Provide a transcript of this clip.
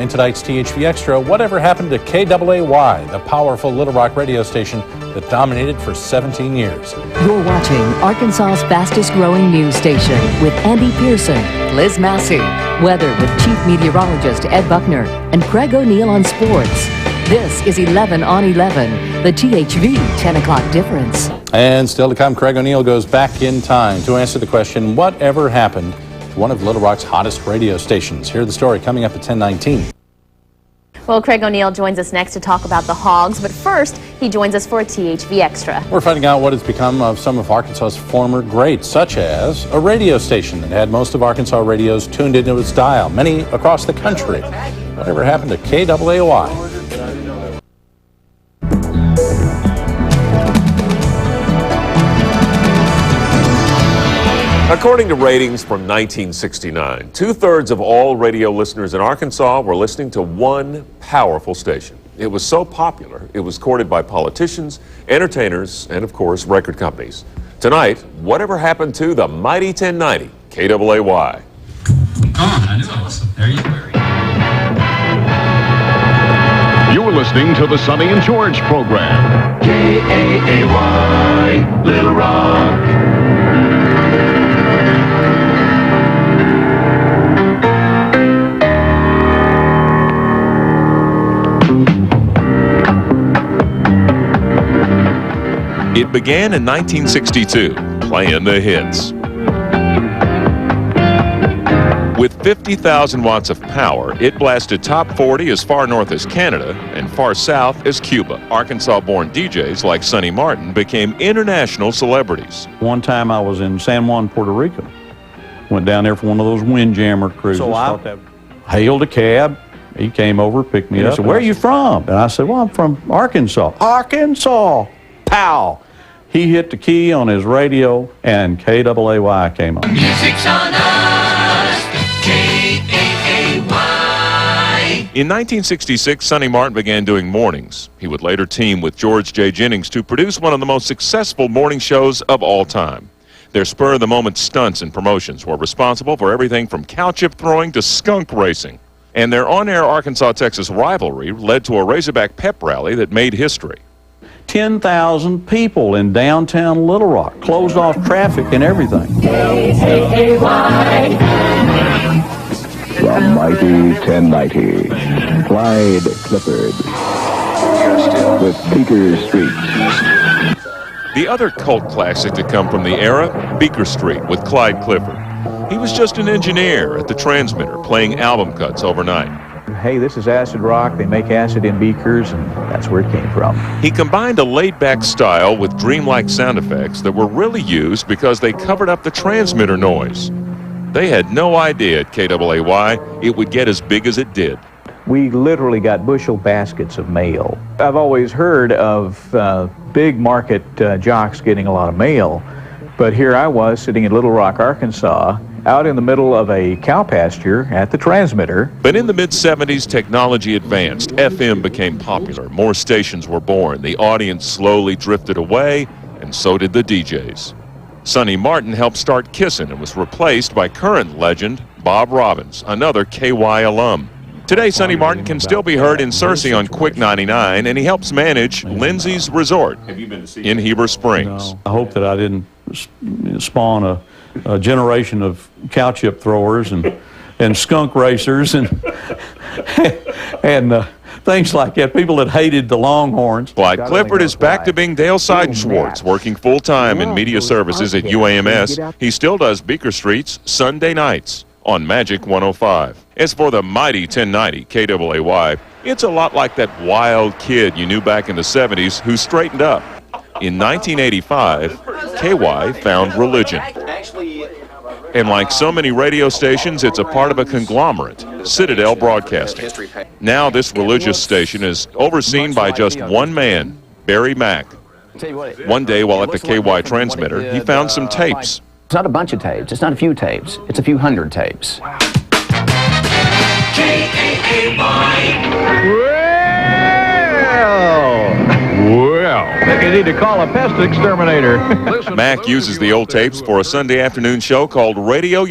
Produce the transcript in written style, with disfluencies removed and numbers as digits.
In tonight's THV Extra, whatever happened to KAAY, the powerful Little Rock radio station that dominated for 17 years? You're watching Arkansas's fastest growing news station with Andy Pearson, Liz Massey, weather with Chief Meteorologist Ed Buckner, and Craig O'Neill on sports. This is 11 on 11, the THV 10 o'clock difference. And still to come, Craig O'Neill goes back in time to answer the question, whatever happened to one of Little Rock's hottest radio stations? Hear the story coming up at 10:19. Well, Craig O'Neill joins us next to talk about the Hogs, but first, he joins us for a THV Extra. We're finding out what has become of some of Arkansas's former greats, such as a radio station that had most of Arkansas radios tuned into its dial, many across the country. Whatever happened to KAAY? According to ratings from 1969, 2/3 of all radio listeners in Arkansas were listening to one powerful station. It was so popular, it was courted by politicians, entertainers, and of course, record companies. Tonight, whatever happened to the mighty 1090 KAAY? I knew I was. There you were. You're listening to the Sonny and George program. KAAY, Little Rock. It began in 1962, playing the hits. With 50,000 watts of power, it blasted top 40 as far north as Canada and far south as Cuba. Arkansas-born DJs like Sonny Martin became international celebrities. One time I was in San Juan, Puerto Rico. Went down there for one of those windjammer cruises. So I hailed a cab. He came over, picked me up. He said, "Where are you from?" And I said, "Well, I'm from Arkansas." Arkansas! Pow! He hit the key on his radio, and KAAY came on. Music's on us, KAAY. In 1966, Sonny Martin began doing mornings. He would later team with George J. Jennings to produce one of the most successful morning shows of all time. Their spur-of-the-moment stunts and promotions were responsible for everything from cow chip throwing to skunk racing. And their on-air Arkansas-Texas rivalry led to a Razorback pep rally that made history. 10,000 people in downtown Little Rock, closed off traffic and everything. The mighty 1090, Clyde Clifford, with Beaker Street. The other cult classic to come from the era, Beaker Street with Clyde Clifford. He was just an engineer at the transmitter playing album cuts overnight. Hey, this is acid rock. They make acid in beakers, and that's where it came from. He combined a laid-back style with dreamlike sound effects that were really used because they covered up the transmitter noise. They had no idea at KAAY it would get as big as it did. We literally got bushel baskets of mail. I've always heard of big market jocks getting a lot of mail, but here I was sitting in Little Rock, Arkansas, out in the middle of a cow pasture at the transmitter. But in the mid-70s, technology advanced. FM became popular. More stations were born. The audience slowly drifted away, and so did the DJs. Sonny Martin helped start Kissin' and was replaced by current legend Bob Robbins, another KY alum. Today, Sonny Martin can still be heard in Searcy on Quick 99, and he helps manage Lindsay's Resort in Heber Springs. No, I hope that I didn't spawn a generation of cow chip throwers and skunk racers and things like that, people that hated the Longhorns. Clyde Clifford is back to being Dale Seidenschwartz, working full-time in media services at UAMS. He still does Beaker Streets Sunday nights on Magic 105. As for the mighty 1090 KAAY, it's a lot like that wild kid you knew back in the 70s who straightened up. In 1985, KY found religion. And like so many radio stations, it's a part of a conglomerate, Citadel Broadcasting. Now this religious station is overseen by just one man, Barry Mack. One day while at the KY transmitter, he found some tapes. It's not a bunch of tapes. It's not a few tapes. It's a few hundred tapes. Well, maybe you need to call a pest exterminator. Mack uses the old tapes for a Sunday afternoon show called Radio